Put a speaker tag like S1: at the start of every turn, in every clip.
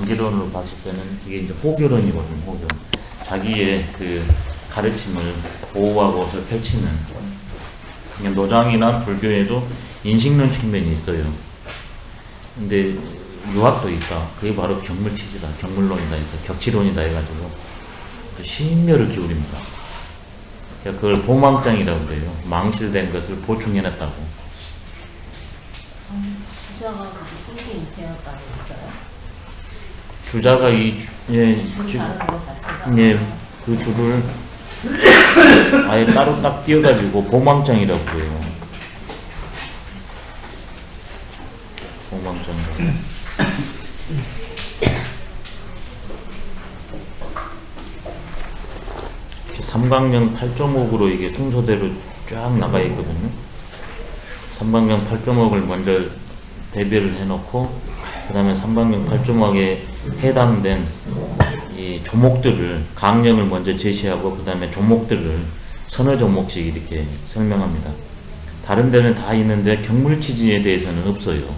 S1: 관계론으로 봤을 때는 이게 이제 호교론이거든요. 호교. 자기의 그 가르침을 보호하고 펼치는. 노장이나 불교에도 인식론 측면이 있어요. 근데 유학도 있다. 그게 바로 경물치지다. 경물론이다 해서 격치론이다 해가지고 심려를 기울입니다. 그걸 보망장이라고 그래요. 망실된 것을 보충해놨다고.
S2: 주자가 무슨 게 인태였다고 했어요?
S1: 주자가 이 그 줄을 아예 따로 딱 띄어가지고 보망장이라고 그래요. 보망장이라고. 삼강령 8.5으로 이게 순서대로 쫙 나가 있거든요. 삼강령 8.5를 먼저 대비를 해놓고, 그 다음에 삼강령 8.5에 해당된 이 조목들을, 강령을 먼저 제시하고, 그 다음에 조목들을 서너 조목씩 이렇게 설명합니다. 다른 데는 다 있는데 경물치지에 대해서는 없어요.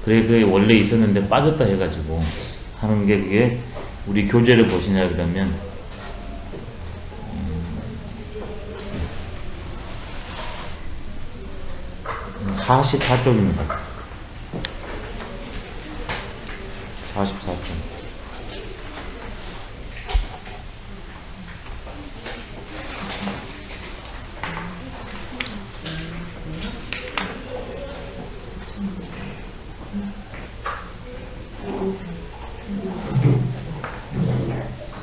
S1: 그래, 그게 원래 있었는데 빠졌다 해가지고 하는 게, 그게 우리 교재를 보시냐 그러면 44쪽입니다. 44쪽.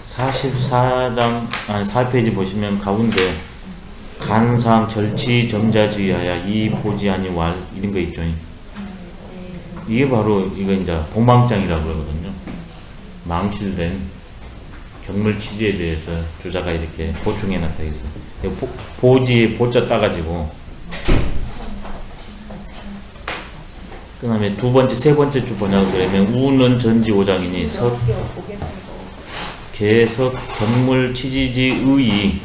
S1: (44장) 아니 4페이지 보시면 가운데 간상 절치 정자주의하야 이 보지 아니 왈 이런 거 있죠. 이게 바로 이거 이제 보망장이라고 그러거든요. 망실된 경물치지에 대해서 주자가 이렇게 보충해놨다 해서 보지에 보자 따가지고, 그 다음에 두 번째 세 번째 주 뭐냐고 그러면 우는 전지오장이니 석 개석 경물치지지 의이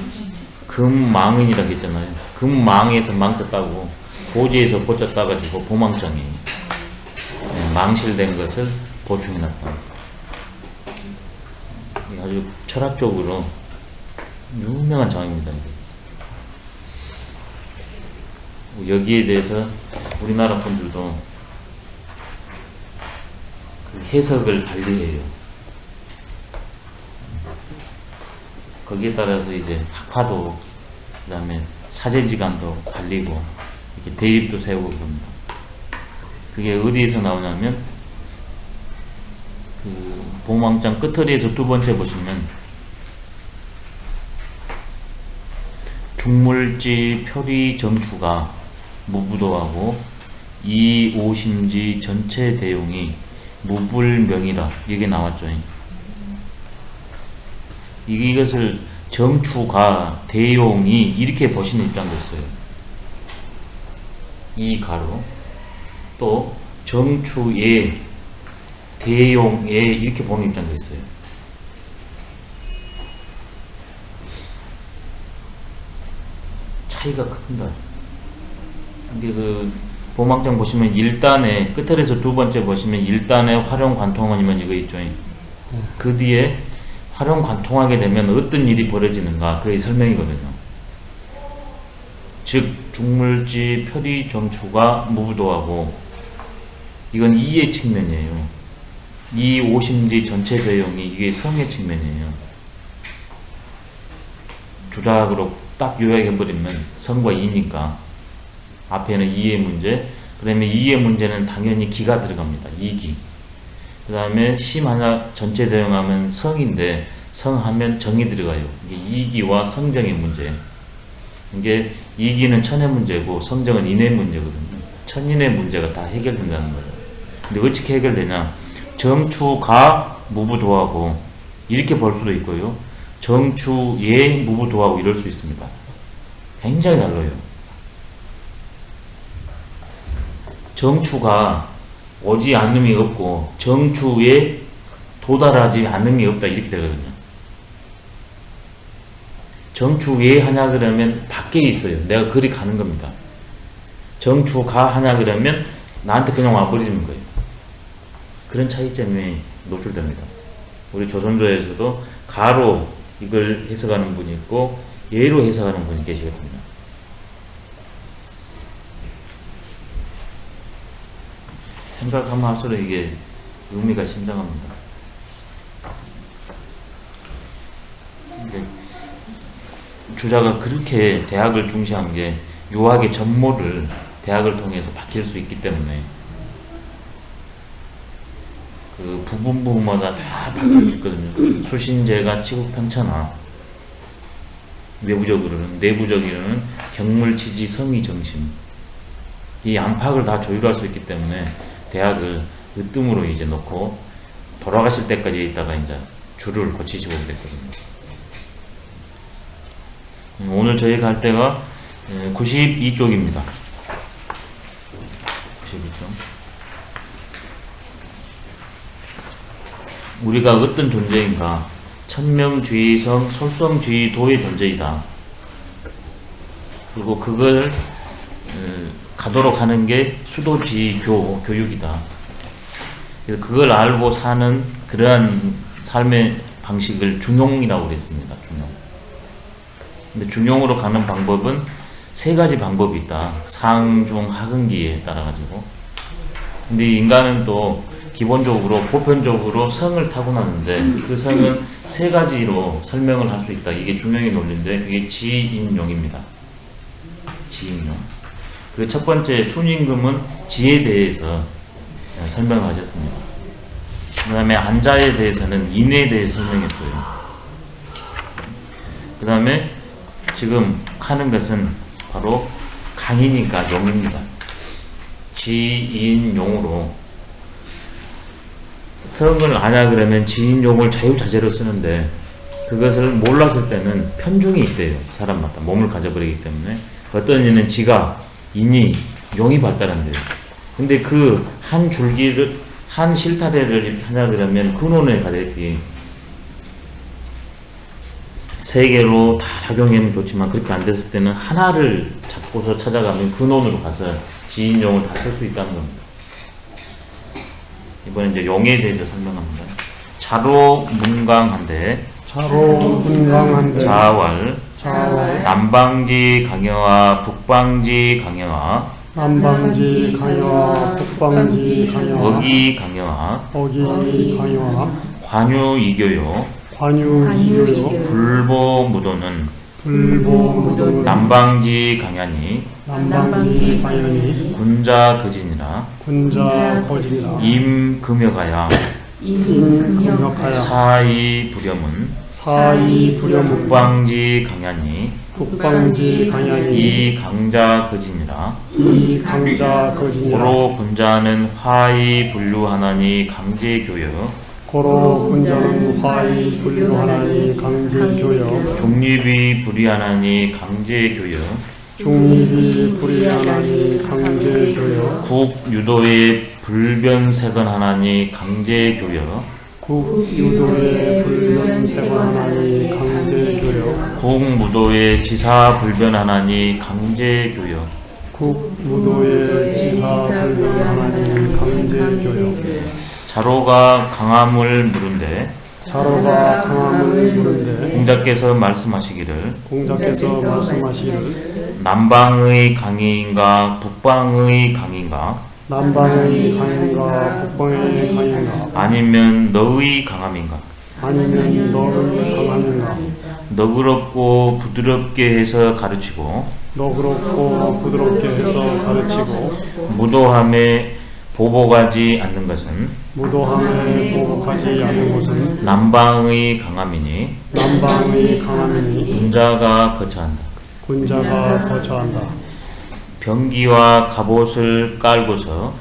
S1: 금망은이라고 했잖아요. 금망에서 망자 따고 보지에서 보자 따가지고 보망장이 망실된 것을 보충해놨다. 아주 철학적으로 유명한 장입니다. 여기에 대해서 우리나라 분들도 그 해석을 달리해요. 거기에 따라서 이제 학파도, 그 다음에 사제지간도 갈리고, 이렇게 대립도 세우고 그럽니다. 그게 어디에서 나오냐면, 그, 보망장 끝허리에서 두 번째 보시면, 중물지 표리 정추가 무부도하고, 이오심지 전체 대용이 무불명이다. 이게 나왔죠. 이것을 정추가 대용이 이렇게 보시는 입장도 있어요. 이 가로. 또 정추에 대용에 이렇게 보는 입장도 있어요. 차이가 큽니다. 근데 그 보망장 보시면 1단에 끝에서 두 번째 보시면 1단에 활용관통원이면 이거 있죠. 그 뒤에 활용관통하게 되면 어떤 일이 벌어지는가, 그게 설명이거든요. 즉 중물지 표리 정추가 무부도하고, 이건 이의 측면이에요. 이 오심지 전체 대용이 이게 성의 측면이에요. 주락으로 딱 요약해버리면 성과 이니까 앞에는 이의 문제, 그 다음에 이의 문제는 당연히 기가 들어갑니다. 이기. 그 다음에 심 하나 전체 대용하면 성인데, 성하면 정이 들어가요. 이게 이기와 성정의 문제. 이게 이기는 천의 문제고 성정은 인의 문제거든요. 천인의 문제가 다 해결된다는 거예요. 근데 어떻게 해결되냐? 정추가 무부도하고 이렇게 볼 수도 있고요. 정추에 무부도하고 이럴 수 있습니다. 굉장히 달라요. 정추가 오지 않음이 없고 정추에 도달하지 않음이 없다 이렇게 되거든요. 정추에 하냐 그러면 밖에 있어요. 내가 그리 가는 겁니다. 정추가 하냐 그러면 나한테 그냥 와버리는 거예요. 그런 차이점이 노출됩니다. 우리 조선조에서도 가로 이걸 해석하는 분이 있고 예로 해석하는 분이 계시거든요. 생각하면 할수록 이게 의미가 심장합니다. 주자가 그렇게 대학을 중시한 게 유학의 전모를 대학을 통해서 바뀔 수 있기 때문에 그 부분마다 다 바뀔 수 있거든요. 수신제가 치국편차나 외부적으로는 내부적으로는 경물치지 성의 정신 이 안팎을 다 조율할 수 있기 때문에 대학을 으뜸으로 이제 놓고 돌아가실 때까지 있다가 이제 줄을 고치시고 그랬거든요. 오늘 저희 갈 때가 92쪽입니다. 92쪽. 우리가 어떤 존재인가? 천명주의성 솔성주의도의 존재이다. 그리고 그걸 가도록 하는 게 수도주의 교육이다. 그래서 그걸 알고 사는 그러한 삶의 방식을 중용이라고 그랬습니다. 중용. 근데 중용으로 가는 방법은 세 가지 방법이 있다. 상중 하근기에 따라 가지고. 근데 인간은 또 기본적으로 보편적으로 성을 타고나는데 그 성은 세 가지로 설명을 할 수 있다. 이게 중용의 논리인데 그게 지인용입니다. 지인용. 그 첫 번째 순임금은 지에 대해서 설명하셨습니다. 그 다음에 안자에 대해서는 인에 대해 설명했어요. 그 다음에 지금 하는 것은 바로 강이니까 용입니다. 지인용으로 성을 아냐 그러면 지인용을 자유자재로 쓰는데 그것을 몰랐을 때는 편중이 있대요. 사람마다 몸을 가져버리기 때문에 어떤 이는 지가 인이 용이 발달한대요. 근데 그 한 줄기를 한 실타래를 이렇게 하냐 그러면 근원에 가득히 세 개로 다 작용하면 좋지만 그렇게 안 됐을 때는 하나를 잡고서 찾아가면 근원으로 가서 지인용을 다 쓸 수 있다는 겁니다. 이번에 이제 용에 대해서 설명합니다. 자로 문강한데 자왈 남방지 강여와 북방지 강여와
S3: 남방지 강여와 북방지 강여와
S1: 어기 강여와 관유 이교요 불보무도는 남방지 강야니 군자 거진이라 임금여가야 사이 부렴은 북방지 강야니 이 강자 거진이라 고로 군자는 화이 분류하나니 강제교여 중립이 불이하나니 강제교여 국유도의 불변세건하나니 강제교여 국무도의 지사불변하나니 강제교여 자로가 강함을 물은데 공자께서 말씀하시기를 남방의 강인가 북방의 강인가 아니면 너의 강함인가 너그럽고 부드럽게 해서 가르치고 무도함에 보복하지 않는 것은 남방의 강함이니 군자가 거처한다. 병기와 갑옷을 깔고서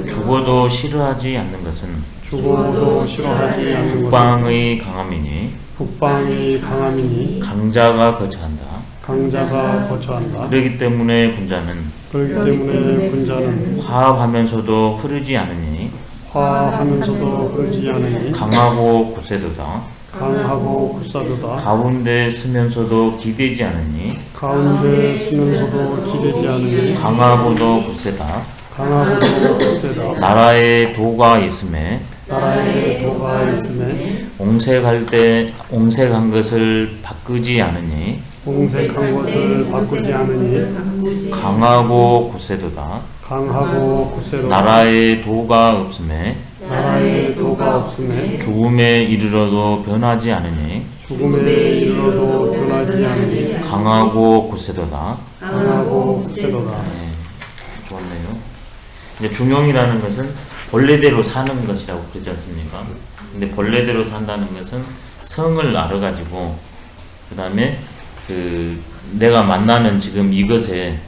S1: 죽어도 싫어하지 않는 것은 북방의 강함이니 강자가 거처한다. 그렇기 때문에 군자는 화합하면서도 흐르지 않으니 강하고 굳세도다. 가운데 쓰면서도 기대지 않으니 강하고도 굳세다.
S3: 강하고 굳세다.
S1: 나라에 도가 있음에
S3: 나라에 도가 있음에
S1: 옹색한 것을 바꾸지 않으니
S3: 공색한 것을 바꾸지 않으니
S1: 강하고 굳세도다.
S3: 강하고 굳세도다.
S1: 나라에 도가 없음에
S3: 나라에 도가 없음에
S1: 죽음에 이르러도 변하지 않으니
S3: 죽음에 이르러도 변하지 않으니
S1: 강하고 굳세도다.
S3: 강하고 굳세도다.
S1: 네, 좋았네요. 이제 중용이라는 것은 본래대로 사는 것이라고 그러지 않습니까? 근데 본래대로 산다는 것은 성을 알아가지고 그 다음에 내가 만나는 지금 이것의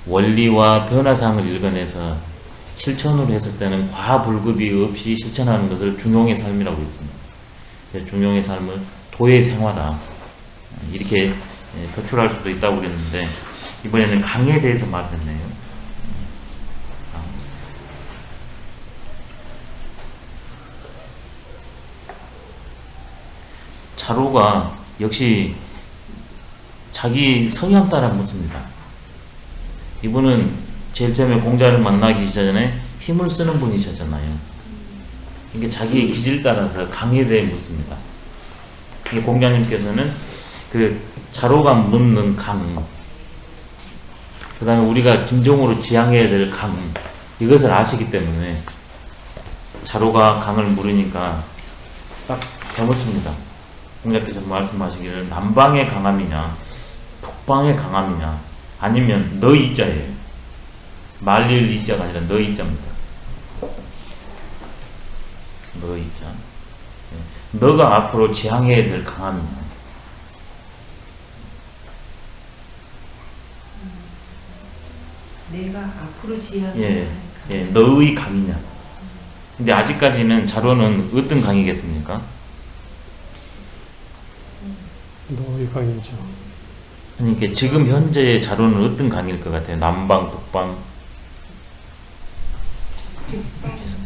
S1: 원리와 변화상을 읽어내서 실천으로 했을 때는 과불급이 없이 실천하는 것을 중용의 삶이라고 했습니다. 그래서 중용의 삶을 도의 생활화 이렇게 표출할 수도 있다고 그랬는데 이번에는 강에 대해서 말했네요. 자로가 역시 자기 성향 따라 묻습니다. 이분은 제일 처음에 공자를 만나기 전에 힘을 쓰는 분이셨잖아요. 이게 자기의 기질 따라서 강에 대해 묻습니다. 이게 공자님께서는 그 자로가 묻는 강, 그 다음에 우리가 진정으로 지향해야 될 강, 이것을 아시기 때문에 자로가 강을 물으니까 딱 배묻습니다. 공자께서 말씀하시기를 남방의 강함이냐 북방의 강함이냐 아니면 너 이자예요. 말릴 이자가 아니라 너 이자입니다. 너 이자. 너가 앞으로 지향해야 될 강함이냐.
S4: 내가 앞으로 지향해야
S1: 너의 강이냐. 근데 아직까지는 자로는 어떤 강이겠습니까?
S3: 너의 강이죠.
S1: 그러니까 지금 현재의 자로는 어떤 강일 것 같아요? 남방, 북방?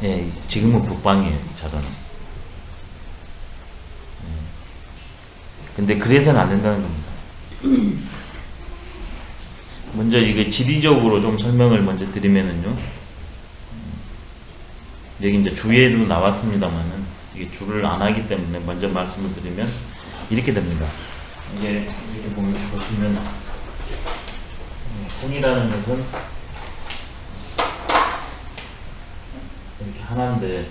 S1: 예, 지금은 북방이에요, 자로는. 근데 그래서는 안 된다는 겁니다. 먼저 이게 지리적으로 좀 설명을 먼저 드리면은요. 여기 이제 주에도 나왔습니다만은 이게 주를 안 하기 때문에 먼저 말씀을 드리면 이렇게 됩니다. 이게 이렇게 보시면 성이라는 것은 이렇게 하나인데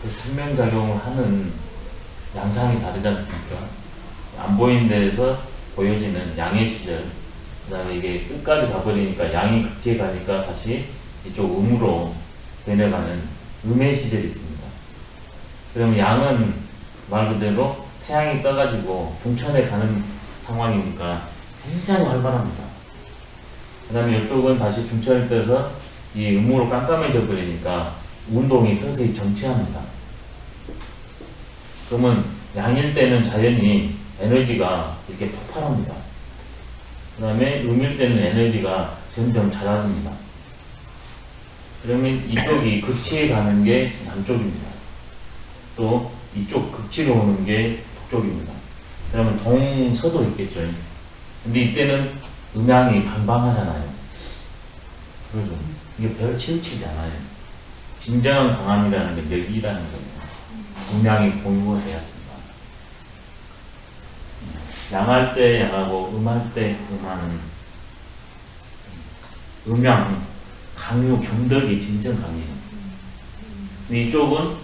S1: 그 생명작용을 하는 양상이 다르지 않습니까? 안 보이는 데에서 보여지는 양의 시절, 그 다음에 이게 끝까지 가버리니까 양이 극지에 가니까 다시 이쪽 음으로 변해가는 음의 시절이 있습니다. 그러면 양은 말 그대로 태양이 떠가지고 중천에 가는 상황이니까 굉장히 활발합니다. 그 다음에 이쪽은 다시 중천에 떠서 이 음으로 깜깜해져 버리니까 운동이 서서히 정체합니다. 그러면 양일 때는 자연히 에너지가 이렇게 폭발합니다. 그 다음에 음일 때는 에너지가 점점 잦아듭니다. 그러면 이쪽이 극치에 가는 게 남쪽입니다. 또 이쪽 극치로 오는 게 북쪽입니다. 그러면 동서도 있겠죠. 근데 이때는 음양이 방방하잖아요. 그러죠. 이게 별 치우치지 않아요. 진정한 강함이라는 건 여기라는 거예요. 음양이 공유가 되었습니다. 양할 때 양하고 음할 때 음하는 음양, 강유, 경덕이 진정 강해요. 근데 이쪽은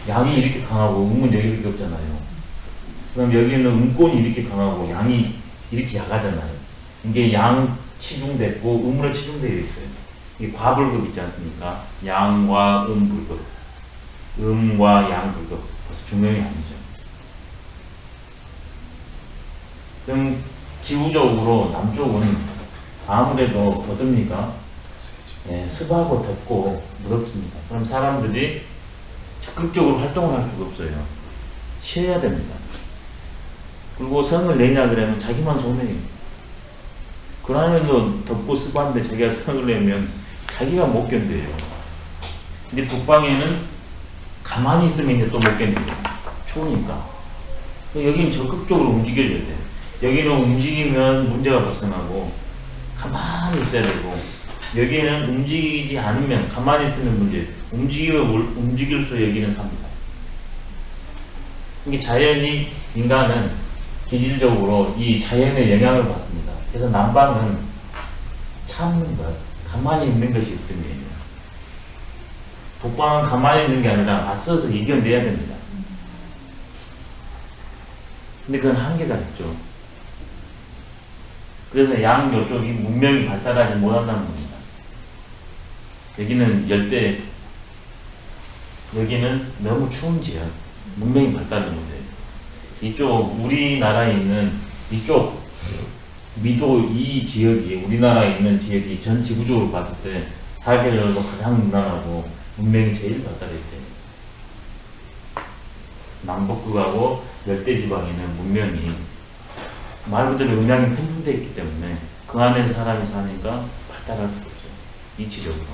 S1: 양이 이렇게 강하고 음은 여기 이렇게 없잖아요. 그럼 여기는 음권이 이렇게 강하고 양이 이렇게 약하잖아요. 이게 양 치중됐고 음으로 치중되어 있어요. 이게 과불급 있지 않습니까? 양과 음불급, 음과 양불급. 벌써 중명이 아니죠. 그럼 기후적으로 남쪽은 아무래도 어떻습니까? 습하고 덥고 무덥습니다. 그럼 사람들이 적극적으로 활동을 할 수가 없어요. 쉬어야 됩니다. 그리고 성을 내냐 그러면 자기만 손해요. 그러면도 덥고 습한데 자기가 성을 내면 자기가 못 견뎌요. 근데 북방에는 가만히 있으면 이제 또 못 견뎌요. 추우니까. 여기는 적극적으로 움직여줘야 돼요. 여기는 움직이면 문제가 발생하고 가만히 있어야 되고, 여기는 움직이지 않으면 가만히 있으면 문제. 움직일수록 여기는 삽니다. 이게 자연이, 인간은 기질적으로 이 자연의 영향을 받습니다. 그래서 남방은 참는 것, 가만히 있는 것이 있거든요. 북방은 가만히 있는 게 아니라 맞서서 이겨내야 됩니다. 근데 그건 한계가 있죠. 그래서 양 요쪽이 문명이 발달하지 못한다는 겁니다. 여기는 열대, 여기는 너무 추운 지역, 문명이 발달을 못해요. 이쪽 우리나라에 있는 이쪽 미도 이 지역이, 우리나라에 있는 지역이 전 지구적으로 봤을 때 사계절도 가장 무난하고 문명이 제일 발달했대요. 남북극하고 열대지방에는 문명이 말 그대로 음양이 편중되어 있기 때문에 그 안에 사람이 사니까 발달할 수 없어요. 이치적으로.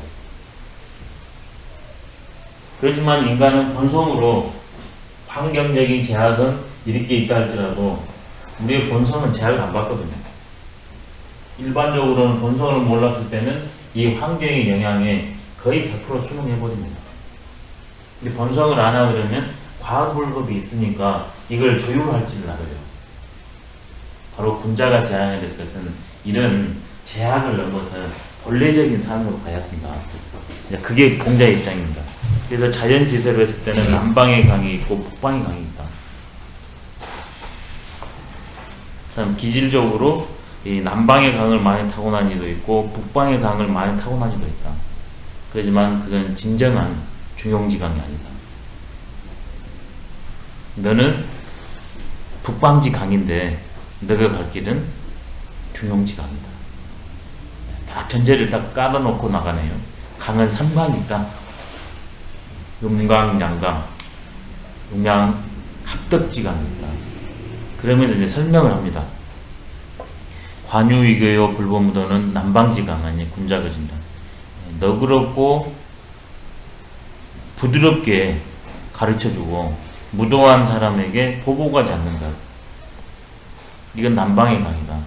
S1: 그렇지만 인간은 본성으로 환경적인 제약은 이렇게 있다 할지라도 우리의 본성은 제약을 안 받거든요. 일반적으로는 본성을 몰랐을 때는 이 환경의 영향에 거의 100% 순응해버립니다. 근데 본성을 안 하게 되면 과학불급이 있으니까 이걸 조율할지를 알아요. 바로 군자가 제안해야 될 것은 이런 제약을 넘어서 본래적인 삶으로 가야습니다. 그게 공자의 입장입니다. 그래서 자연지세로 했을 때는 남방의 강이 있고 북방의 강이 있다. 그다음 기질적으로 이 남방의 강을 많이 타고난 이도 있고 북방의 강을 많이 타고난 이도 있다. 그렇지만 그건 진정한 중용지강이 아니다. 너는 북방지 강인데 너가 갈 길은 중용지강이다. 딱 전제를 딱 깔아놓고 나가네요. 강은 3강이 있다. 음강, 양강, 음양, 합덕지강이 있다. 그러면서 이제 설명을 합니다. 관유이교요 불보무도는 남방지강 아니 군자거진다. 너그럽고 부드럽게 가르쳐주고 무도한 사람에게 보복하지 않는 것. 이건 남방의 강이다.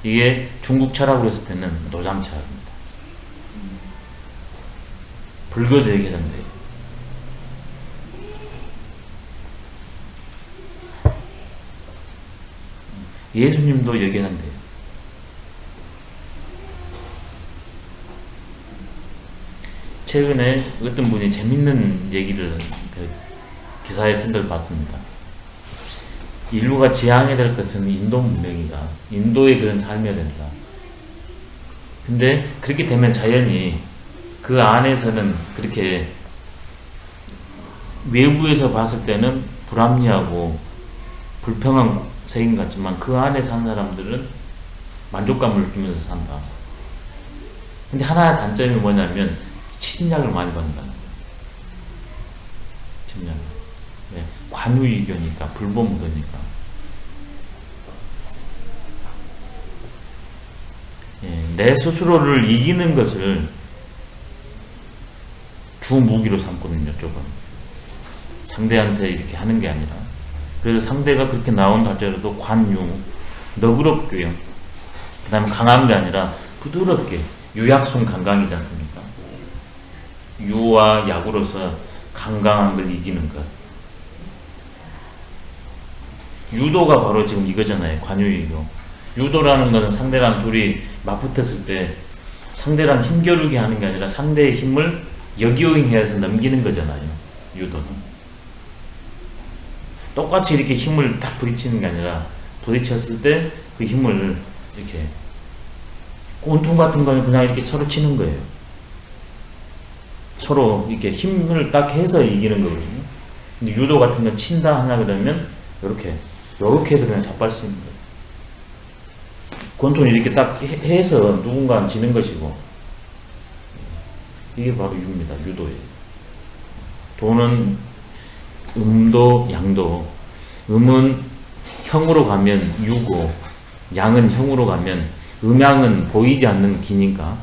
S1: 이게 중국 철학으로 했을 때는 노장 철학입니다. 불교도 얘기하는데 예수님도 얘기하는데요. 최근에 어떤 분이 재밌는 얘기를 기사에 쓴 걸 봤습니다. 인류가 지향해야 될 것은 인도 문명이다. 인도의 그런 삶이어야 된다. 근데 그렇게 되면 자연히 그 안에서는 그렇게 외부에서 봤을 때는 불합리하고 불평한 세계인 것 같지만 그 안에 사는 사람들은 만족감을 느끼면서 산다. 근데 하나의 단점이 뭐냐면 침략을 많이 받는다는 거예요. 침략. 네. 관유이교니까 불보무도니까. 예, 내 스스로를 이기는 것을 주 무기로 삼거든요. 쪽은 상대한테 이렇게 하는 게 아니라. 그래서 상대가 그렇게 나온다 할지라도 관유, 너그럽고요. 그 다음에 강한 게 아니라 부드럽게 유약순 강강이지 않습니까? 유와 약으로서 강강한 걸 이기는 것. 유도가 바로 지금 이거잖아요. 관유이교. 유도라는 것은 상대랑 둘이 맞붙었을 때 상대랑 힘겨루게 하는 게 아니라 상대의 힘을 역이용해서 넘기는 거잖아요. 유도는. 똑같이 이렇게 힘을 딱 부딪히는 게 아니라 부딪혔을 때 그 힘을 이렇게 꼰통 같은 거는 그냥 이렇게 서로 치는 거예요. 서로 이렇게 힘을 딱 해서 이기는 거거든요. 근데 유도 같은 건 친다 하나 그러면 이렇게 해서 그냥 자빨쓰는 거예요. 권통이 이렇게 딱 해서 누군가는 지는 것이고 이게 바로 유입니다. 유도예요. 도는 음도 양도. 음은 형으로 가면 유고 양은 형으로 가면 음양은 보이지 않는 기니까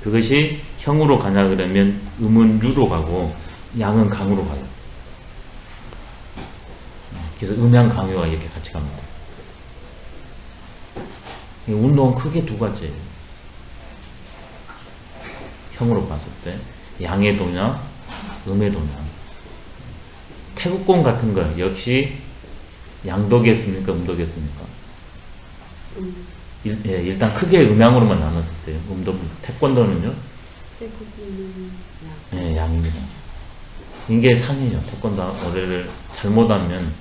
S1: 그것이 형으로 가냐 그러면 음은 유로 가고 양은 강으로 가요. 그래서 음양 강요가 이렇게 같이 갑니다. 이 운동은 크게 두 가지예요. 형으로 봤을 때 양의 도냐, 음의 도냐. 태국권 같은 거 역시 양도겠습니까, 음도겠습니까? 일단 크게 음양으로만 나눴을 때요. 태권도는요? 네, 양입니다. 이게 상해요. 태권도를 잘못하면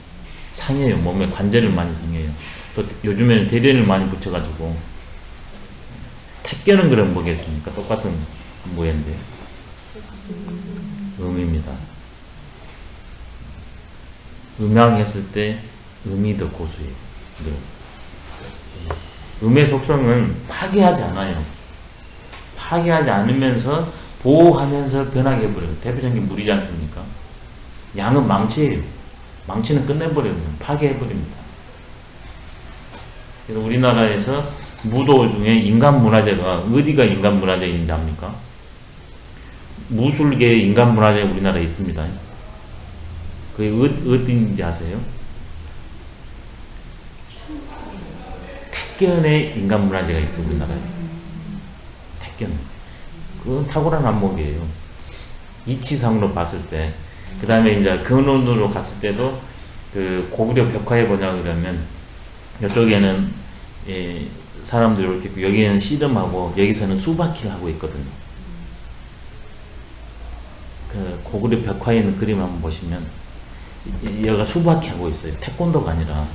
S1: 상해요. 몸에 관절을 많이 상해요. 또 요즘에는 대련을 많이 붙여가지고 택견은 그럼 뭐겠습니까? 똑같은 모양인데 음입니다. 음양했을 때 음이 더 고수예요. 음의 속성은 파괴하지 않아요. 파괴하지 않으면서 보호하면서 변하게 해버려요. 대표적인 게 물이지 않습니까? 양은 망치예요. 망치는 끝내버려요. 파괴해버립니다. 그래서 우리나라에서 무도 중에 인간문화재가 어디가 인간문화재인지 압니까? 무술계 인간문화재 우리나라에 있습니다. 그게 어딘지 아세요? 택견의 인간문화재가 있어요. 우리나라에. 택견. 그건 탁월한 안목이에요. 이치상으로 봤을 때. 그 다음에 이제 근원으로 갔을 때도 그 고구려 벽화에 뭐냐 그러면 이쪽에는 사람들이 이렇게 있고 여기는 씨름하고 여기서는 수박질 하고 있거든요. 그 고구려 벽화에 있는 그림 한번 보시면 여기가 수박이 하고 있어요. 태권도가 아니라.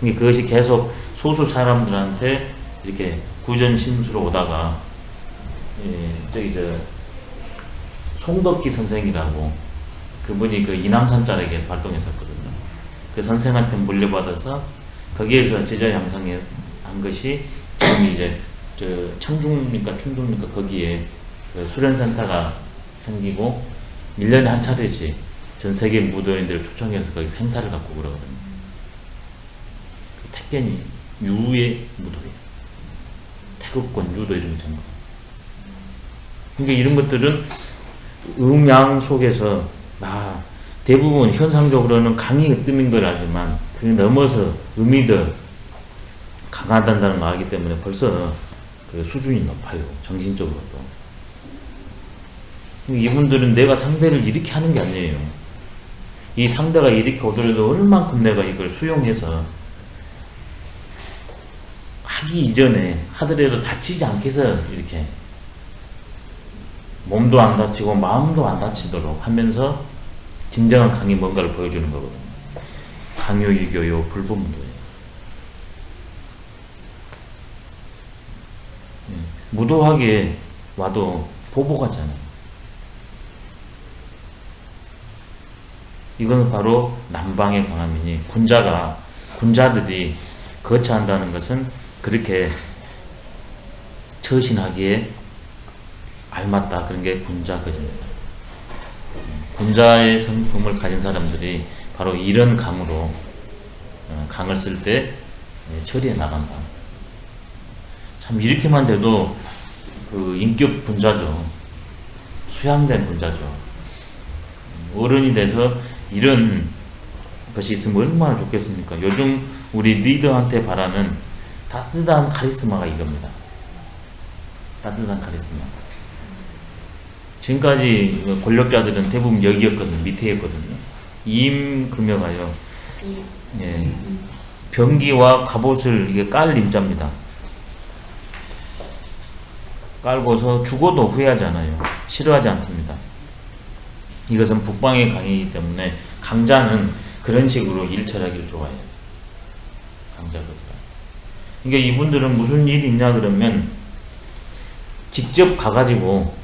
S1: 그것이 계속 소수 사람들한테 이렇게 구전심수로 오다가 저기 송덕기 선생이라고 그분이 그 이남산 자락에서 활동했었거든요. 그 선생한테 물려받아서 거기에서 제자 양성한 것이 지금 이제 청중입니까 충중입니까 거기에 그 수련센터가 생기고 1년에 한 차례씩 전 세계 무도인들을 초청해서 거기 행사를 갖고 그러거든요. 그 택견이 유의 무도예요. 태극권, 유도 이런 거 전부. 그러니까 이런 것들은 음양 속에서 대부분 현상적으로는 강이 뜸인 걸 알지만 그 넘어서 음이 더 강하다는 걸 알기 때문에 벌써 그 수준이 높아요. 정신적으로도. 이분들은 내가 상대를 이렇게 하는 게 아니에요. 이 상대가 이렇게 오더라도 얼만큼 내가 이걸 수용해서 하기 이전에 하더라도 다치지 않게 해서 이렇게 몸도 안 다치고 마음도 안 다치도록 하면서 진정한 강이 뭔가를 보여주는 거거든요. 강요이교요 불법무도예요. 무도하게 와도 보복하잖아요. 이건 바로 남방의 강함이니 군자들이 거처한다는 것은 그렇게 처신하기에 알맞다. 그런 게 군자거입니다. 군자의 성품을 가진 사람들이 바로 이런 강으로 강을 쓸 때 처리해 나간다. 참 이렇게만 돼도 그 인격 군자죠. 수양된 군자죠. 어른이 돼서 이런 것이 있으면 얼마나 좋겠습니까? 요즘 우리 리더한테 바라는 따뜻한 카리스마가 이겁니다. 따뜻한 카리스마. 지금까지 권력자들은 대부분 여기였거든요. 밑에였거든요. 임금여가요. 예. 병기와 갑옷을 이게 깔 임자입니다. 깔고서 죽어도 후회하지 않아요. 싫어하지 않습니다. 이것은 북방의 강이기 때문에 강자는 그런 식으로 일처하기를 좋아해요. 강자거지가. 그러니까 이분들은 무슨 일이 있냐 그러면 직접 가가지고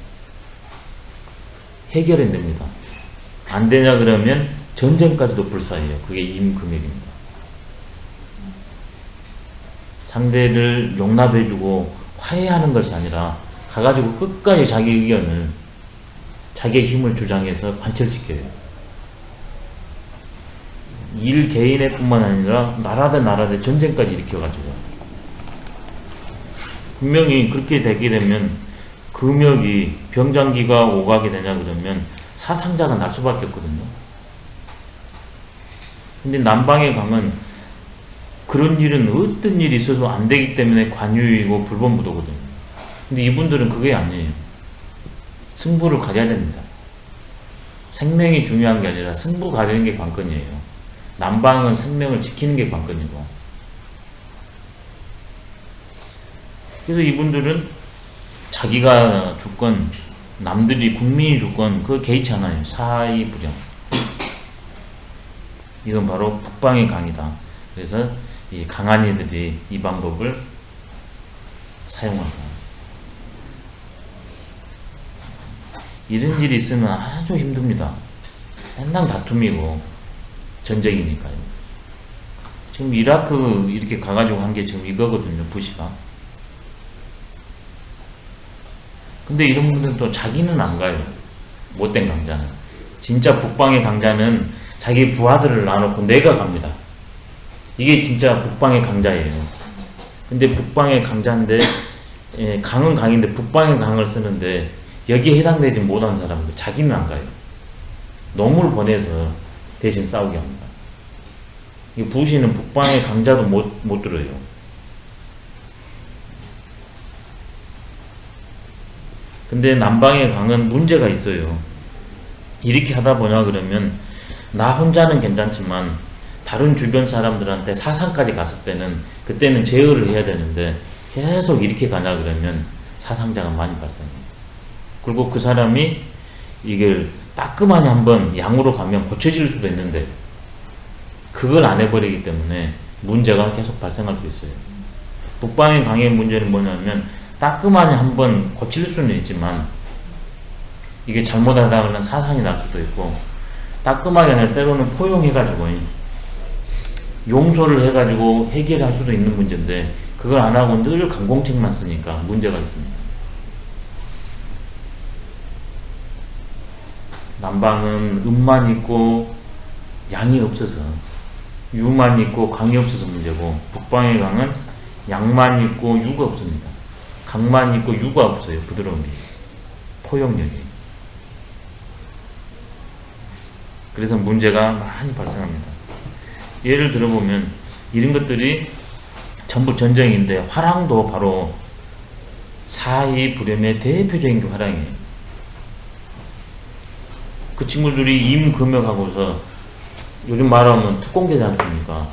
S1: 해결해냅니다. 안 되냐 그러면 전쟁까지도 불사해요. 그게 임금액입니다. 상대를 용납해주고 화해하는 것이 아니라 가가지고 끝까지 자기 의견을 자기의 힘을 주장해서 관철시켜요. 일 개인의 뿐만 아니라 나라 대 전쟁까지 일으켜가지고 분명히 그렇게 되게 되면 금역이 병장기가 오가게 되냐 그러면 사상자가 날 수밖에 없거든요. 근데 남방의 강은 그런 일은 어떤 일이 있어도 안 되기 때문에 관유이고 불법무도거든요. 근데 이분들은 그게 아니에요. 승부를 가져야 됩니다. 생명이 중요한 게 아니라 승부 가지는 게 관건이에요. 남방은 생명을 지키는 게 관건이고. 그래서 이분들은 자기가 주권, 남들이 국민이 주권 그거 개의치 않아요. 사의불영. 이건 바로 북방의 강이다. 그래서 이 강한 이들이 이 방법을 사용하고 이런 일이 있으면 아주 힘듭니다. 맨날 다툼이고 전쟁이니까요. 지금 이라크 이렇게 가가지고 한 게 지금 이거거든요. 부시가. 근데 이런 분들은 또 자기는 안 가요. 못된 강자는. 진짜 북방의 강자는 자기 부하들을 놔놓고 내가 갑니다. 이게 진짜 북방의 강자예요. 근데 북방의 강자인데 강은 강인데 북방의 강을 쓰는데 여기에 해당되지 못한 사람들 자기는 안 가요. 놈을 보내서 대신 싸우게 합니다. 이 부시는 북방의 강자도 못 들어요. 근데 남방의 강은 문제가 있어요. 이렇게 하다 보냐 그러면 나 혼자는 괜찮지만 다른 주변 사람들한테 사상까지 갔을 때는 그때는 제어를 해야 되는데 계속 이렇게 가냐 그러면 사상자가 많이 발생해요. 그리고 그 사람이 이걸 따끔하니 한번 양으로 가면 고쳐질 수도 있는데 그걸 안 해버리기 때문에 문제가 계속 발생할 수 있어요. 북방의 강의 문제는 뭐냐면 따끔하니 한번 고칠 수는 있지만 이게 잘못하다 그러면 사상이 날 수도 있고 따끔하게 아니라 때로는 포용해가지고 용서를 해가지고 해결할 수도 있는 문제인데 그걸 안 하고 늘 강공책만 쓰니까 문제가 있습니다. 남방은 음만 있고 양이 없어서 유만 있고 강이 없어서 문제고 북방의 강은 양만 있고 유가 없습니다. 강만 있고 유가 없어요. 부드러움이 포용력이. 그래서 문제가 많이 발생합니다. 예를 들어보면 이런 것들이 전부 전쟁인데 화랑도 바로 사의불염의 대표적인 게 화랑이에요. 그 친구들이 임금역하고서 요즘 말하면 특공대지 않습니까?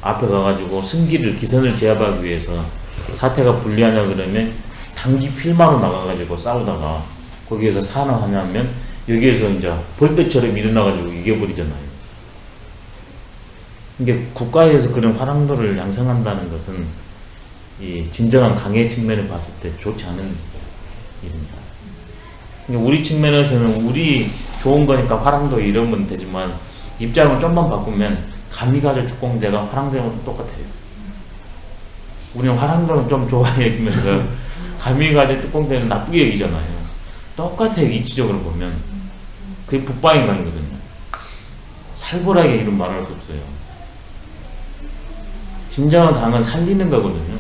S1: 앞에 가가지고 승기를 기선을 제압하기 위해서 사태가 불리하냐 그러면 단기 필마로 나가가지고 싸우다가 거기에서 산화하냐면 여기에서 이제 벌떼처럼 일어나가지고 이겨버리잖아요. 이게 국가에서 그런 화랑도를 양성한다는 것은 이 진정한 강의 측면을 봤을 때 좋지 않은 일입니다. 우리 측면에서는 우리 좋은 거니까 화랑도 이러면 되지만 입장을 좀만 바꾸면 가미가제 특공대가 화랑대랑 똑같아요. 우리는 화랑도는 좀 좋아해 여기면서 가미가제 특공대는 나쁘게 여기잖아요. 똑같아요. 이치적으로 보면. 그게 북방의 강이거든요. 살벌하게 이런 말할 수 없어요. 진정한 강은 살리는 거거든요.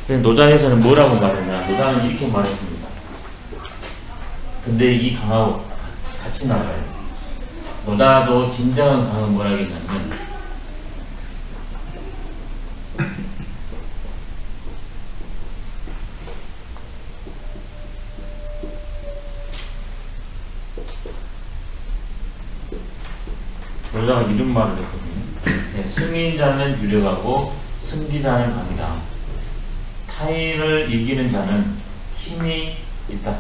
S1: 노장에서는 뭐라고 말했냐. 노장은 이렇게 말했습니다. 근데 이 강하고 같이 나가요. 노자도 진정한 강은 뭐라 했냐면 노자가 이런 말을 했거든요. 네, 승인자는 유력하고 승기자는 강이다. 타인을 이기는 자는 힘이 있다.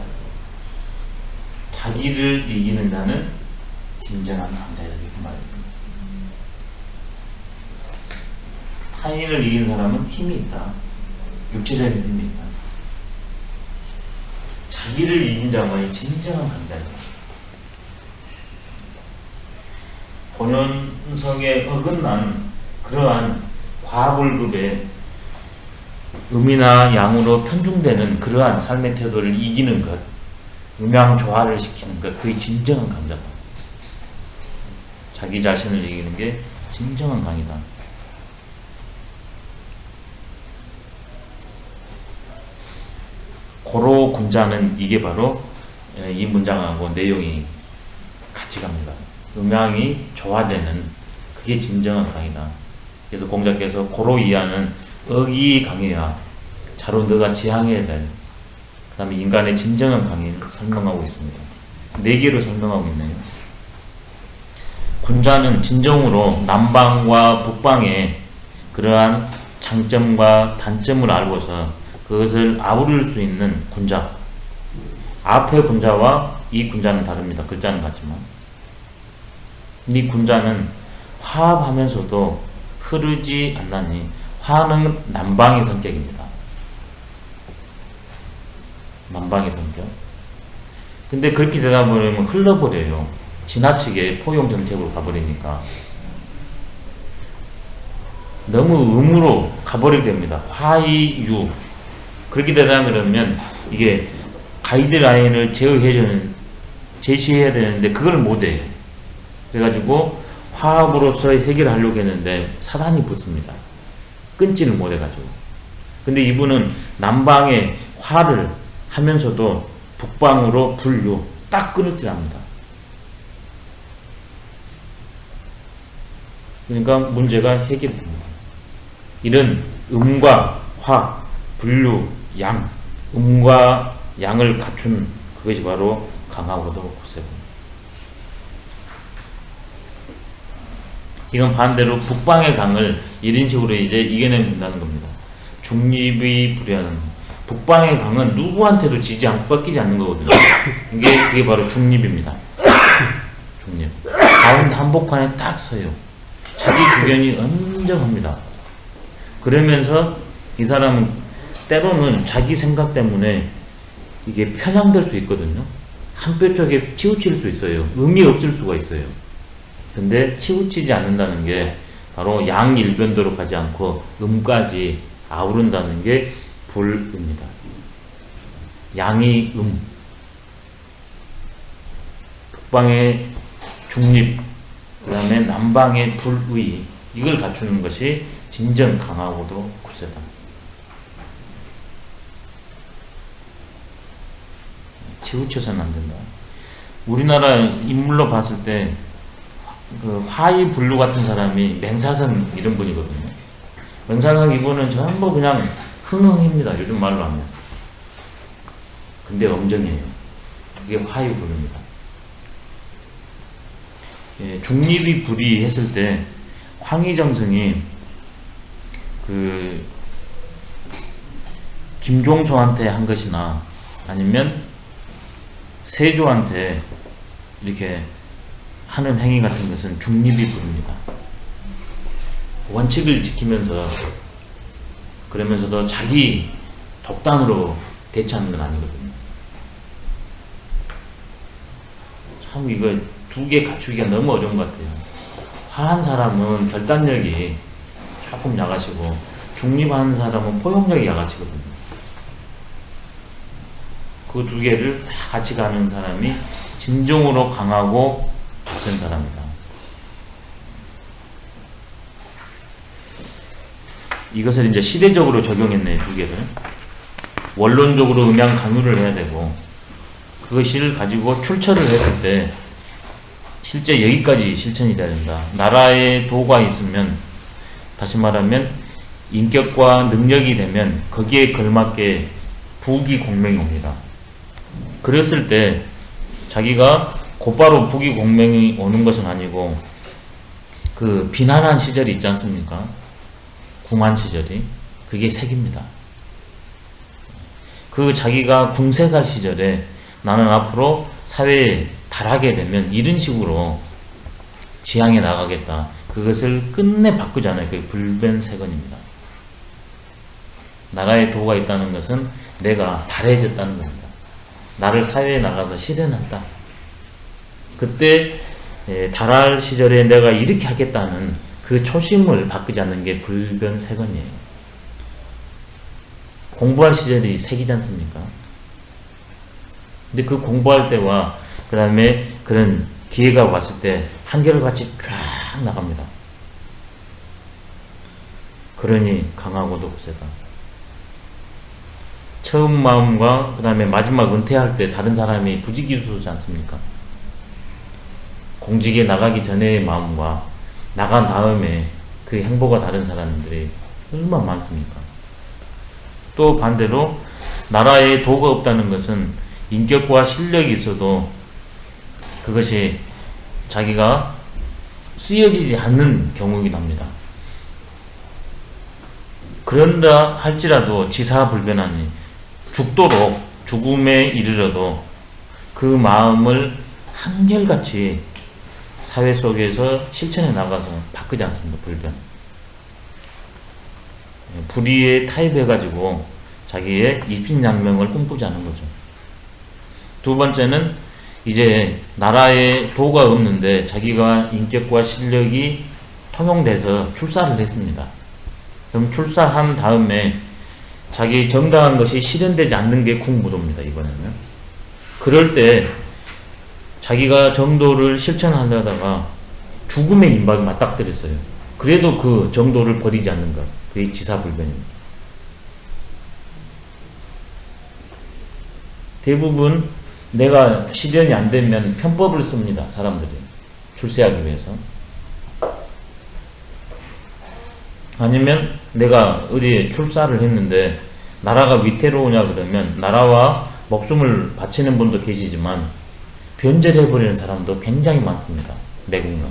S1: 자기를 이기는 자는 진정한 강자이다. 이렇게 말했습니다. 타인을 이기는 사람은 힘이 있다. 육체적인 힘이 있다. 자기를 이긴 자만이 진정한 강자이다. 본연성에 어긋난 그러한 과불급의 음이나 양으로 편중되는 그러한 삶의 태도를 이기는 것, 음양조화를 시키는 것, 그게 진정한 강자다. 자기 자신을 이기는 게 진정한 강이다. 고로 군자는 이게 바로 이 문장하고 내용이 같이 갑니다. 음양이 조화되는 그게 진정한 강의다. 그래서 공자께서 고로 이하는 억이 강해야 자로 너가 지향해야 될 그 다음에 인간의 진정한 강의를 설명하고 있습니다. 4개로 설명하고 있네요. 군자는 진정으로 남방과 북방의 그러한 장점과 단점을 알고서 그것을 아우를 수 있는 군자. 앞의 군자와 이 군자는 다릅니다. 글자는 같지만 이 군자는 화합하면서도 흐르지 않나니 화는 남방의 성격입니다. 남방의 성격. 근데 그렇게 되다 보면 흘러버려요. 지나치게 포용 정책으로 가버리니까 너무 음으로 가버리게 됩니다. 화이유. 그렇게 되다 그러면 이게 가이드라인을 제시해야 되는데 그걸 못해요. 그래가지고 화합으로서 해결하려고 했는데 사단이 붙습니다. 끊지를 못해가지고. 근데 이분은 남방의 화를 하면서도 북방으로 불유 딱 끊었질 않습니다. 그러니까 문제가 해결됩니다. 이런 음과 화, 분류, 양, 음과 양을 갖춘 그것이 바로 강하고도 굳세고. 이건 반대로 북방의 강을 이런 식으로 이제 이겨낸다는 겁니다. 중립의 불연. 북방의 강은 누구한테도 지지 않고 꺾이지 않는 거거든요. 그게 바로 중립입니다. 중립. 가운데 한복판에 딱 서요. 자기 주견이 엄정합니다. 그러면서 이 사람은 때로는 자기 생각 때문에 이게 편향될 수 있거든요. 한뼈 쪽에 치우칠 수 있어요. 의미 없을 수가 있어요. 근데 치우치지 않는다는 게 바로 양일변도로 가지 않고 음까지 아우른다는 게 불입니다. 양이 북방의 중립, 그 다음에 남방의 불의, 이걸 갖추는 것이 진정 강하고도 굳세다. 치우쳐서는 안 된다. 우리나라 인물로 봤을 때 그 화이불루 같은 사람이 맹사선 이런 분이거든요. 맹사선 이분은 전부 그냥 흥흥입니다. 요즘 말로 하면. 근데 엄정해요. 이게 화이불루입니다. 예, 중립이 불이했을 때 황희정승이 그 김종서한테 한 것이나 아니면 세조한테 이렇게 하는 행위 같은 것은 중립이 불입니다. 원칙을 지키면서 그러면서도 자기 독단으로 대처하는 건 아니거든요. 참 이거 두 개 갖추기가 너무 어려운 것 같아요. 화한 사람은 결단력이 조금 약하시고 중립한 사람은 포용력이 약하시거든요. 그 두 개를 다 같이 가는 사람이 진정으로 강하고 굳센 사람이다. 이것을 이제 시대적으로 적용했네, 두 개를. 원론적으로 음양 강요를 해야 되고, 그것을 가지고 출처를 했을 때, 실제 여기까지 실천이 돼야 된다. 나라에 도가 있으면, 다시 말하면, 인격과 능력이 되면, 거기에 걸맞게 부귀 공명이 옵니다. 그랬을 때, 자기가 곧바로 부귀 공명이 오는 것은 아니고, 그 비난한 시절이 있지 않습니까? 궁한 시절이. 그게 색입니다. 그 자기가 궁색할 시절에 나는 앞으로 사회에 달하게 되면 이런 식으로 지향해 나가겠다. 그것을 끝내 바꾸지 않아요. 그게 불변색언입니다. 나라에 도가 있다는 것은 내가 달해졌다는 겁니다. 나를 사회에 나가서 실현했다. 그때 달할 시절에 내가 이렇게 하겠다는 그 초심을 바꾸지 않는 게 불변색언이에요. 공부할 시절이 색이지 않습니까? 근데 그 공부할 때와 그 다음에 그런 기회가 왔을 때 한결같이 쫙 나갑니다. 그러니 강하고도 굳세다. 처음 마음과 그 다음에 마지막 은퇴할 때 다른 사람이 부지기수지 않습니까? 공직에 나가기 전의 마음과 나간 다음에 그 행보가 다른 사람들이 얼마나 많습니까? 또 반대로 나라에 도가 없다는 것은 인격과 실력이 있어도 그것이 자기가 쓰여지지 않는 경우이기도 합니다. 그런다 할지라도 지사불변하니 죽도록 죽음에 이르러도 그 마음을 한결같이 사회 속에서 실천해 나가서 바꾸지 않습니다. 불변. 불의에 타협해가지고 자기의 입신양명을 꿈꾸지 않는 거죠. 두 번째는 이제 나라에 도가 없는데 자기가 인격과 실력이 통용돼서 출사를 했습니다. 그럼 출사한 다음에 자기 정당한 것이 실현되지 않는 게 궁무도입니다. 이번에는. 그럴 때 자기가 정도를 실천하려다가 죽음의 임박이 맞닥뜨렸어요. 그래도 그 정도를 버리지 않는 것. 그게 지사불변입니다. 대부분 내가 실현이 안 되면 편법을 씁니다. 사람들이. 출세하기 위해서. 아니면 내가 어디에 출사를 했는데 나라가 위태로우냐 그러면 나라와 목숨을 바치는 분도 계시지만 변절해버리는 사람도 굉장히 많습니다. 매국노.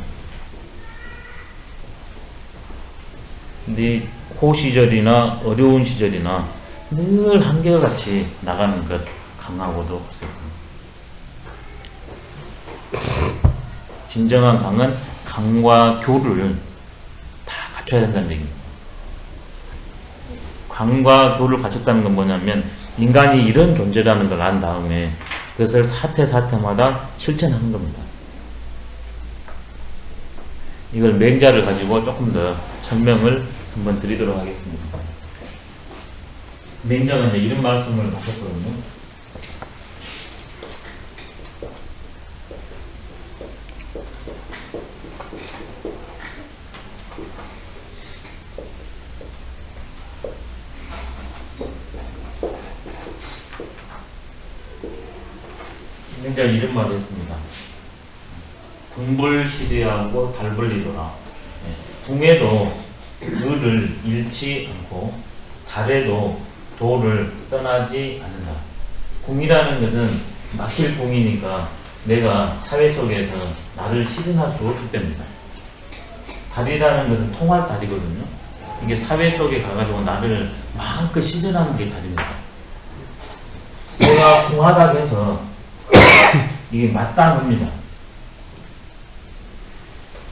S1: 근데 호 시절이나 어려운 시절이나 늘 한결같이 나가는 것 강하고도 없어요. 진정한 강은 강과 교를 다 갖춰야 된다는 얘기입니다. 강과 교를 갖췄다는 건 뭐냐면 인간이 이런 존재라는 걸 안 다음에 그것을 사태마다 실천하는 겁니다. 이걸 맹자를 가지고 조금 더 설명을 한번 드리도록 하겠습니다. 맹자가 이제 이런 말씀을 하셨거든요. 맹자가 이런 말을 했습니다. 궁불시대하고 달불리더라. 궁에도 을을 잃지 않고 달에도 도를 떠나지 않는다. 궁이라는 것은 막힐 궁이니까 내가 사회 속에서 나를 실현할 수 없기 때문이다. 달이라는 것은 통할 달이거든요. 이게 사회 속에 가가지고 나를 마음껏 실현하는 게 달입니다. 내가 궁하다고 해서 이게 마땅합니다.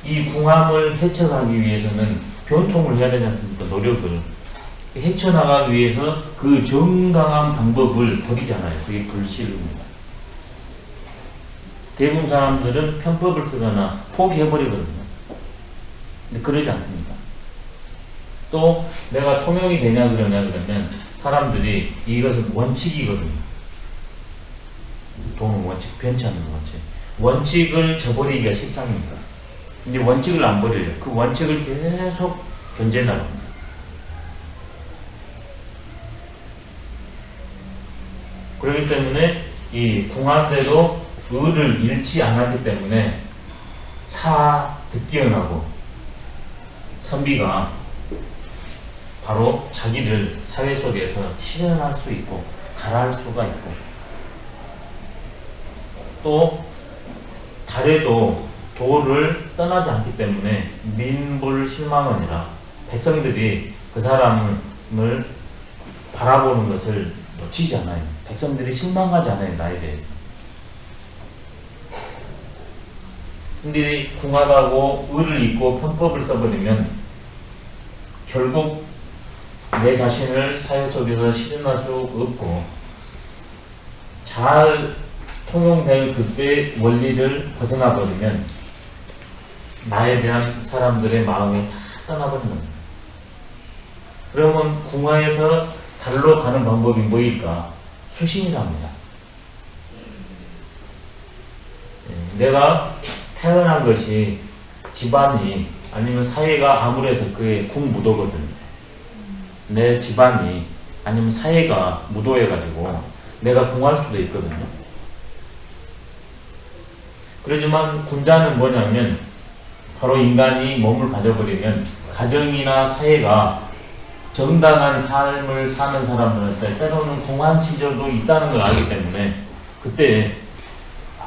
S1: 이 궁함을 헤쳐가기 위해서는 변통을 해야 되지 않습니까? 노력을. 헤쳐나가기 위해서 그 정당한 방법을 버리잖아요. 그게 불실입니다. 대부분 사람들은 편법을 쓰거나 포기해버리거든요. 근데 그러지 않습니다. 또 내가 통용이 되냐 그러면 사람들이 이것은 원칙이거든요. 돈은 원칙, 변치 않는 원칙. 원칙을 저버리기가 십상입니다. 근데 원칙을 안 버려요. 그 원칙을 계속 견제해 나갑니다. 그렇기 때문에 이 궁한데도 을을 잃지 않았기 때문에 득기은하고 선비가 바로 자기를 사회 속에서 실현할 수 있고 가라할 수가 있고 또 달에도 도를 떠나지 않기 때문에 민불실망하니라. 백성들이 그 사람을 바라보는 것을 놓치지 않아요. 백성들이 실망하지 않아요. 나에 대해서. 근데 궁하다고 을을 잊고 편법을 써버리면 결국 내 자신을 사회 속에서 실현할 수 없고 잘 통용될 그때 원리를 벗어나 버리면 나에 대한 사람들의 마음이 다 떠나버리는 겁니다. 그러면 궁하에서 달로 가는 방법이 뭐일까? 수신이랍니다. 내가 태어난 것이 집안이 아니면 사회가 아무래서 그의 궁무도거든요. 내 집안이 아니면 사회가 무도해가지고 내가 궁할 수도 있거든요. 그렇지만 군자는 뭐냐면 바로 인간이 몸을 가져버리면 가정이나 사회가 정당한 삶을 사는 사람들한테 때로는 공황 시절도 있다는 걸 알기 때문에 그때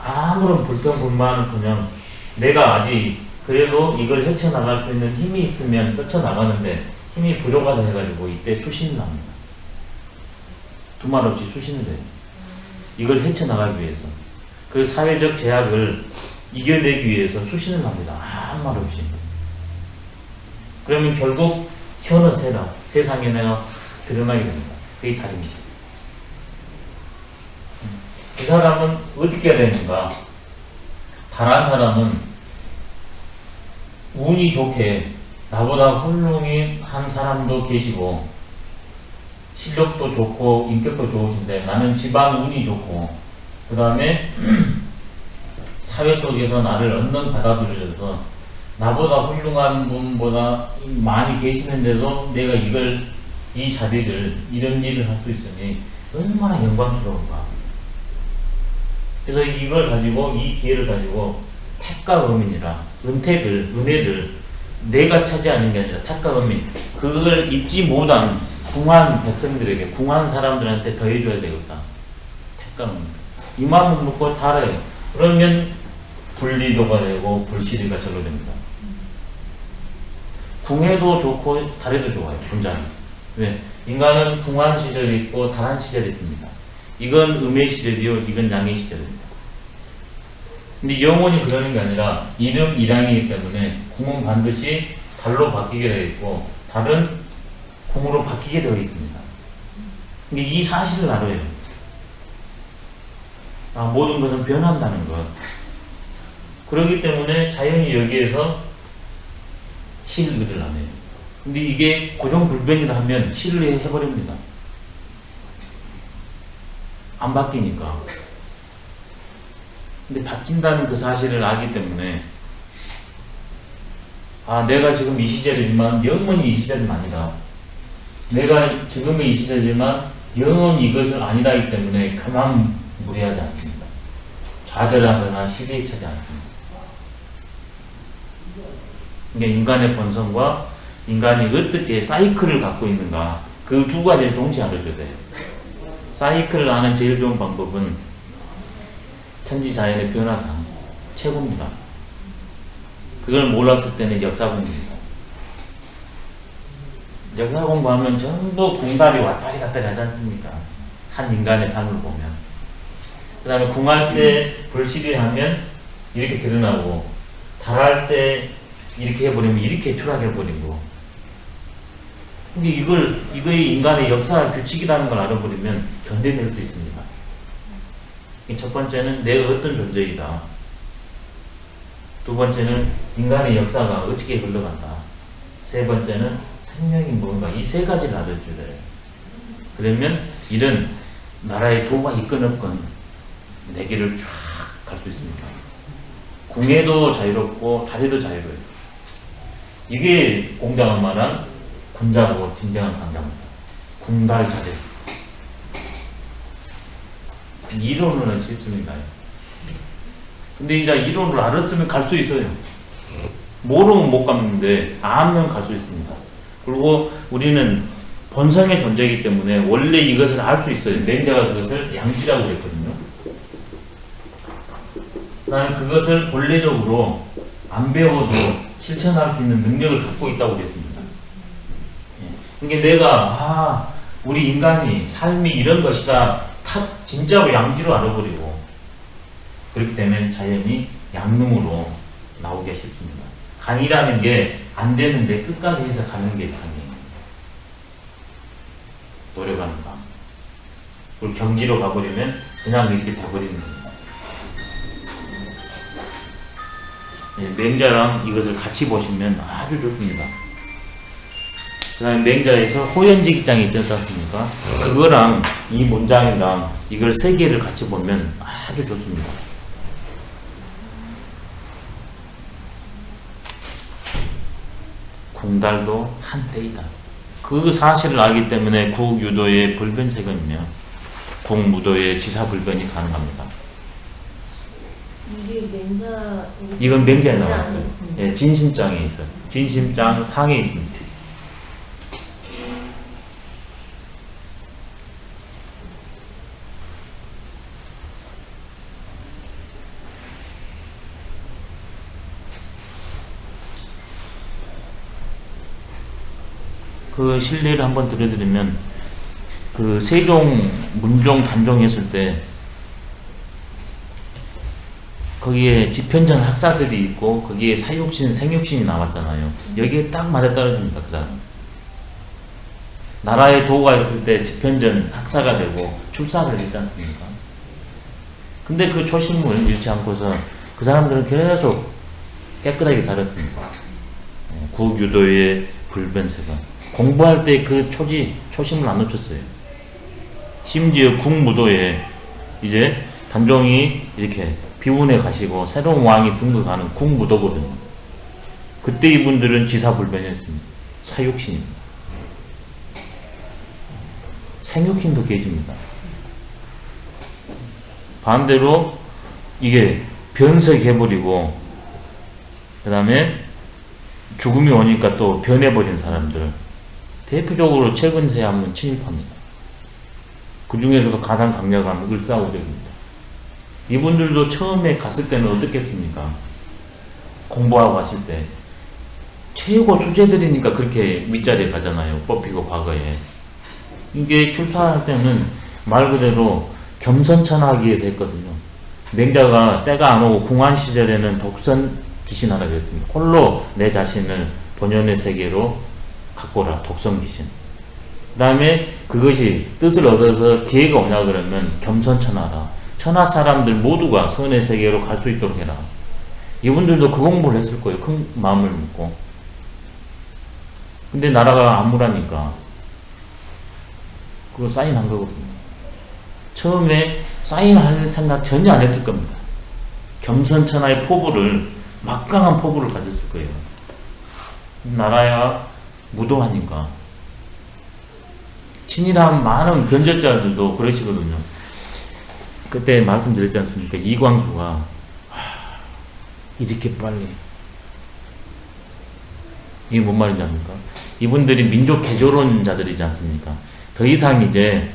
S1: 아무런 불평불만은 그냥 내가 아직 그래도 이걸 헤쳐나갈 수 있는 힘이 있으면 헤쳐나가는데 힘이 부족하다 해가지고 이때 수신을 합니다. 두말 없이 수신을 해요. 이걸 헤쳐나가기 위해서. 그 사회적 제약을 이겨내기 위해서 수신을 합니다. 아무 말 없이. 그러면 결국 혀는 새라. 세상에 내가 드러나게 됩니다. 그게 달입니다. 그 사람은 어떻게 해야 되는가? 다른 사람은 운이 좋게 나보다 훌륭한 사람도 계시고 실력도 좋고 인격도 좋으신데 나는 집안 운이 좋고 그 다음에 사회 속에서 나를 언능 받아들여줘서 나보다 훌륭한 분보다 많이 계시는데도 내가 이 자리를 이런 일을 할 수 있으니 얼마나 영광스러운가. 그래서 이걸 가지고 이 기회를 가지고 택과 음인이라 은혜를 내가 차지하는 게 아니라 택과 음인 그걸 입지 못한 궁한 백성들에게 궁한 사람들한테 더해줘야 되겠다. 택과 음인 이 마음을 먹고 달아요. 그러면 불리도가 되고 불시리가 절로 됩니다. 궁해도 좋고 달해도 좋아요. 군자는. 왜? 인간은 궁한 시절이 있고 달한 시절이 있습니다. 이건 음의 시절이요, 이건 양의 시절입니다. 근데 영혼이 그러는 게 아니라 이름 일양이기 때문에 궁은 반드시 달로 바뀌게 되어 있고 달은 궁으로 바뀌게 되어 있습니다. 그러니까 이 사실을 알아요. 모든 것은 변한다는 것. 그렇기 때문에 자연이 여기에서 실의를 안 해요. 근데 이게 고정불변이다 하면 실을 해버립니다. 안 바뀌니까. 근데 바뀐다는 그 사실을 알기 때문에 내가 지금 이 시절이지만 영원히 이 시절은 아니다. 내가 지금의 이 시절이지만 영원히 이것은 아니라기 때문에 그만 무리하지 않습니다. 좌절하거나 시비에 차지 않습니다. 그러니까 인간의 본성과 인간이 어떻게 사이클을 갖고 있는가 그 두 가지를 동시에 알아줘야 돼요. 사이클을 아는 제일 좋은 방법은 천지자연의 변화상 최고입니다. 그걸 몰랐을 때는 역사 공부입니다. 역사 공부하면 전부 궁달이 왔다리 갔다리 하지 않습니까? 한 인간의 삶을 보면. 그 다음에 궁할 때 불시리하면 이렇게 드러나고 달할 때 이렇게 해버리면 이렇게 추락해버리고. 근데 이거의 인간의 역사 규칙이라는 걸 알아버리면 견뎌낼 수 있습니다. 첫 번째는 내가 어떤 존재이다. 두 번째는 인간의 역사가 어떻게 흘러간다. 세 번째는 생명이 뭔가. 이 세 가지를 알아줘야 돼요. 그러면 이런 나라의 도가 있건 없건 내 길을 쫙 갈 수 있습니다. 궁에도 자유롭고 달에도 자유로워요. 이게 공자가 말한 군자고 진정한 강자입니다. 궁달자재. 이론으로는 실수인가요? 근데 이제 이론을 알았으면 갈 수 있어요. 모르면 못 갔는데 알면 갈 수 있습니다. 그리고 우리는 본성의 존재이기 때문에 원래 이것을 알 수 있어요. 맹자가 그것을 양지라고 했거든요. 나는 그것을 본래적으로 안 배워도 실천할 수 있는 능력을 갖고 있다고 그랬습니다. 그러니까 내가 우리 인간이 삶이 이런 것이다 진짜로 양지로 알아버리고 그렇기 때문에 자연이 양능으로 나오기가 쉽습니다. 강이라는 게 안 되는데 끝까지 해서 가는 게 강이에요. 노력하는 강. 그리고 경지로 가버리면 그냥 이렇게 돼버리는 겁니다. 맹자랑 이것을 같이 보시면 아주 좋습니다. 그 다음에 맹자에서 호연지기장이 있지 않습니까? 그거랑 이 문장이랑 이걸 세 개를 같이 보면 아주 좋습니다. 궁달도 한때이다. 그 사실을 알기 때문에 국유도의 불변세건이며 국무도의 지사불변이 가능합니다.
S2: 이게 맹자
S1: 이건 맹자에
S2: 맹자
S1: 나와 있어요.
S2: 안에 있습니다.
S1: 예, 진심장에 있어요. 진심장 상에 있습니다. 그 실례를 한번 들려드리면 그 세종 문종 단종 했을 때 거기에 집현전 학사들이 있고 거기에 사육신 생육신이 나왔잖아요. 여기에 딱 맞아떨어집니다. 그 사람 나라에 도가 있을 때 집현전 학사가 되고 출사를 했지 않습니까? 근데 그 초심을 잃지 않고서 그 사람들은 계속 깨끗하게 살았습니다. 국유도의 불변세건 공부할 때 그 초심을 안 놓쳤어요. 심지어 국무도에 이제 단종이 이렇게 비운에 가시고 새로운 왕이 등극하는 국무도거든요. 그때 이분들은 지사불변이었습니다. 사육신입니다. 생육신도 계십니다. 반대로 이게 변색해버리고 그 다음에 죽음이 오니까 또 변해버린 사람들 대표적으로 최근세에 한번 침입합니다. 그 중에서도 가장 강력한 을사오적입니다. 이분들도 처음에 갔을 때는 어떻겠습니까? 공부하고 갔을 때 최고 수재들이니까 그렇게 밑자리에 가잖아요. 뽑히고 과거에 이게 출사할 때는 말 그대로 겸손천하하기 위해서 했거든요. 맹자가 때가 안 오고 궁한 시절에는 독선 기신하라 그랬습니다. 홀로 내 자신을 본연의 세계로 갖고라. 독선 기신. 그 다음에 그것이 뜻을 얻어서 기회가 오냐 그러면 겸손천하라. 천하 사람들 모두가 선의 세계로 갈 수 있도록 해라. 이분들도 그 공부를 했을 거예요. 큰 마음을 먹고. 근데 나라가 암울하니까 그거 사인한 거거든요. 처음에 사인할 생각 전혀 안 했을 겁니다. 겸손천하의 포부를 막강한 포부를 가졌을 거예요. 나라야 무도하니까. 친일한 많은 변절자들도 그러시거든요. 그때 말씀드렸지 않습니까? 이광수가 이렇게 빨리 이게 뭔 말인지 압니까? 이분들이 민족 개조론자들이지 않습니까? 더 이상 이제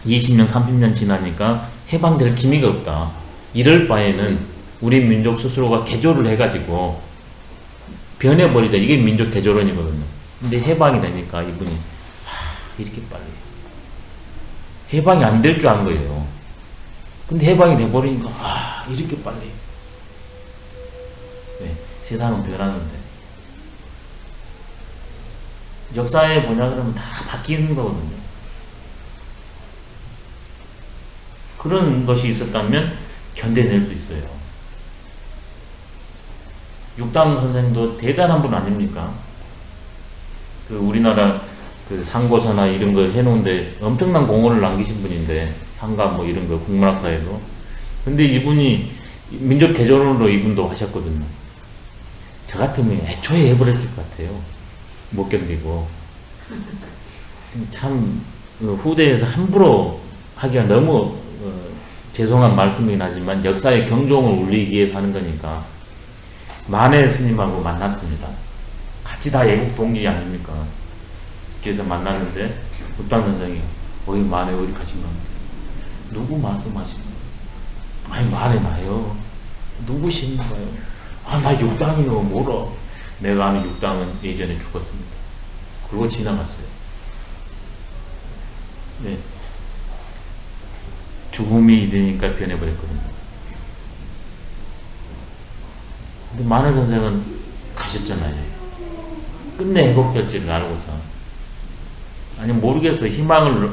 S1: 20년 30년 지나니까 해방될 기미가 없다. 이럴 바에는 우리 민족 스스로가 개조를 해가지고 변해버리자. 이게 민족 개조론이거든요. 근데 해방이 되니까 이분이 이렇게 빨리 해방이 안 될 줄 안 거예요. 근데 해방이 돼버리니까 이렇게 빨리. 네, 세상은 변하는데 역사에 보냐 그러면 다 바뀌는 거거든요. 그런 것이 있었다면 견뎌낼 수 있어요. 육당 선생도 대단한 분 아닙니까? 그 우리나라 그 상고서나 이런 거 해놓은데 엄청난 공헌을 남기신 분인데 한가 뭐 이런 거 국문학사에도. 근데 이분이 민족 개조론으로 이분도 하셨거든요. 저 같으면 애초에 해버렸을 것 같아요. 못 견디고. 참 후대에서 함부로 하기가 너무 죄송한 말씀이긴 하지만 역사의 경종을 울리기 위해서 하는 거니까 만해 스님하고 만났습니다. 같이 다 애국 동지 아닙니까? 그래서 만났는데 육단 선생이 어이 만해 어디 가신 겁니까? 누구 말씀하신 거예요? 아니 만해 나요. 누구신가요? 나 육당이요. 뭐라? 내가 아는 육당은 예전에 죽었습니다. 그러고 지나갔어요. 네. 죽음이 이르니까 변해버렸거든요. 근데 만해 선생은 가셨잖아요. 끝내 회복될지를 알고서. 아니 모르겠어요. 희망을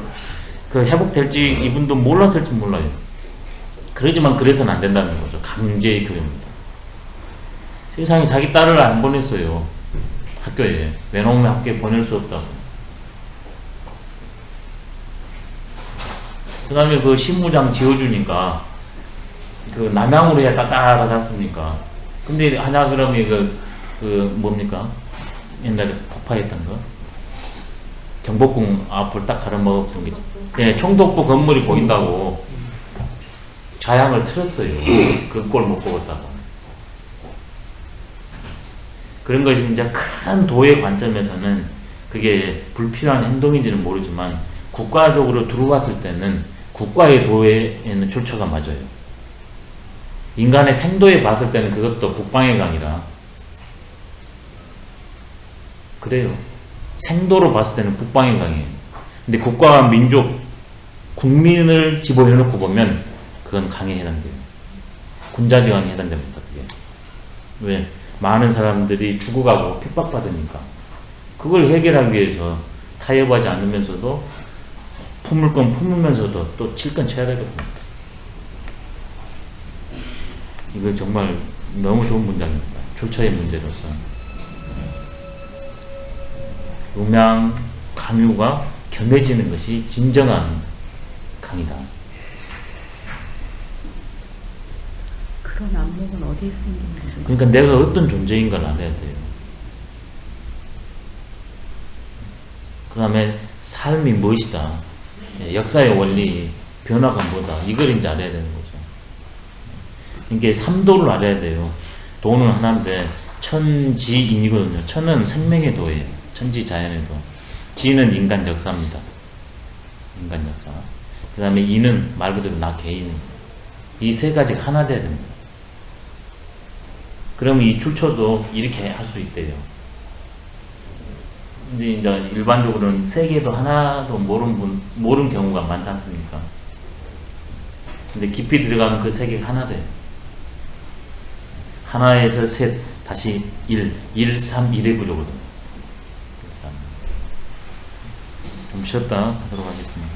S1: 그 회복될지 이분도 몰랐을지 몰라요. 그러지만 그래서는 안 된다는 거죠. 강제의 교육입니다. 세상에 자기 딸을 안 보냈어요. 학교에. 외놈의 학교에 보낼 수 없다고. 그 다음에 그 신무장 지어주니까 그 남양으로 해야 따따하지 않습니까? 근데 하냐 그러면 그 뭡니까? 옛날에 폭파했던 거? 경복궁 앞을 딱 가로막은 게, 예, 총독부 건물이 보인다고 좌양을 틀었어요. 그 꼴 못 보겠다고. 그런 것이 이제 큰 도의 관점에서는 그게 불필요한 행동인지는 모르지만 국가적으로 들어왔을 때는 국가의 도에는 출처가 맞아요. 인간의 생도에 봤을 때는 그것도 북방의 강이라 그래요. 생도로 봤을 때는 북방의 강이에요. 근데 국가와 민족, 국민을 집어넣고 보면 그건 강에 해당돼요. 군자지강에 해당됩니다. 그게. 왜? 많은 사람들이 죽어가고 핍박받으니까. 그걸 해결하기 위해서 타협하지 않으면서도 품을 건 품으면서도 또 칠 건 쳐야 되거든요. 이거 정말 너무 좋은 문장입니다. 출처의 문제로서. 음양, 강유가 겸해지는 것이 진정한 강이다.
S4: 그런 안목은 어디에 생기는 거죠?
S1: 그러니까 내가 어떤 존재인 걸 알아야 돼요. 그 다음에 삶이 무엇이다. 역사의 원리, 변화가 뭐다. 이걸 이제 알아야 되는 거죠. 이게 삼도를 알아야 돼요. 도는 하나인데 천지인이거든요. 천은 생명의 도예요. 천지자연의 도. 지는 인간 역사입니다. 인간 역사. 그 다음에 인은 말 그대로 나 개인이. 이 세 가지가 하나 돼야 됩니다. 그러면 이 출처도 이렇게 할 수 있대요. 근데 이제 일반적으로는 세계도 하나도 모르는 경우가 많지 않습니까? 근데 깊이 들어가면 그 세계가 하나 돼요. 하나에서 셋, 다시 1, 1, 3, 1의 구조거든요. 좀 쉬었다 하도록 하겠습니다.